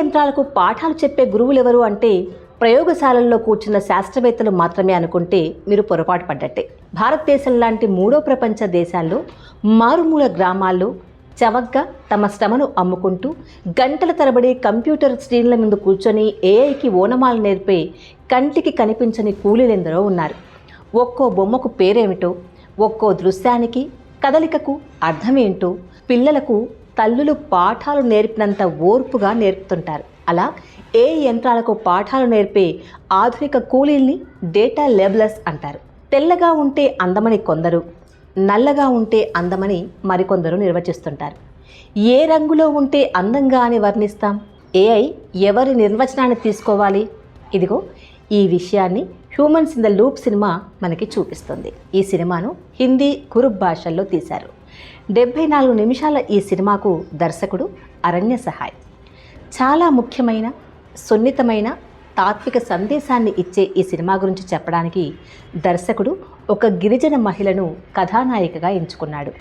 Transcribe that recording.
యంత్రాలకు పాఠాలు చెప్పే గురువులెవరు అంటే ప్రయోగశాలల్లో కూర్చున్న శాస్త్రవేత్తలు మాత్రమే అనుకుంటే మీరు పొరపాటు పడ్డట్టే. భారతదేశం లాంటి మూడో ప్రపంచ దేశాల్లో మారుమూల గ్రామాల్లో చవకగా తమ శ్రమను అమ్ముకుంటూ గంటల తరబడి కంప్యూటర్ స్క్రీన్ల ముందు కూర్చొని ఏఐకి ఓనమాలు నేర్పే కంటికి కనిపించని కూలీలెందరో ఉన్నారు. ఒక్కో బొమ్మకు పేరేమిటో, ఒక్కో దృశ్యానికి కదలికకు అర్థమేంటో పిల్లలకు తల్లులు పాఠాలు నేర్పినంత ఓర్పుగా నేర్పుతుంటారు. అలా ఏ యంత్రాలకు పాఠాలు నేర్పే ఆధునిక కూలీల్ని డేటా లేబులర్స్ అంటారు. తెల్లగా ఉంటే అందమని కొందరు, నల్లగా ఉంటే అందమని మరికొందరు నిర్వచిస్తుంటారు. ఏ రంగులో ఉంటే అందంగా అని వర్ణిస్తాం? ఏఐ ఎవరి నిర్వచనాన్ని తీసుకోవాలి? ఇదిగో ఈ విషయాన్ని humans in the loop cinema మనకి చూపిస్తుంది. ఈ సినిమాను హిందీ, కురుబ్ భాషల్లో తీశారు. 74 నిమిషాల ఈ సినిమాకు దర్శకుడు అరణ్య సహాయ్. చాలా ముఖ్యమైన, సున్నితమైన, తాత్విక సందేశాన్ని ఇచ్చే ఈ సినిమా గురించి చెప్పడానికి దర్శకుడు ఒక గిరిజన మహిళను కథానాయికగా ఎంచుకున్నాడు.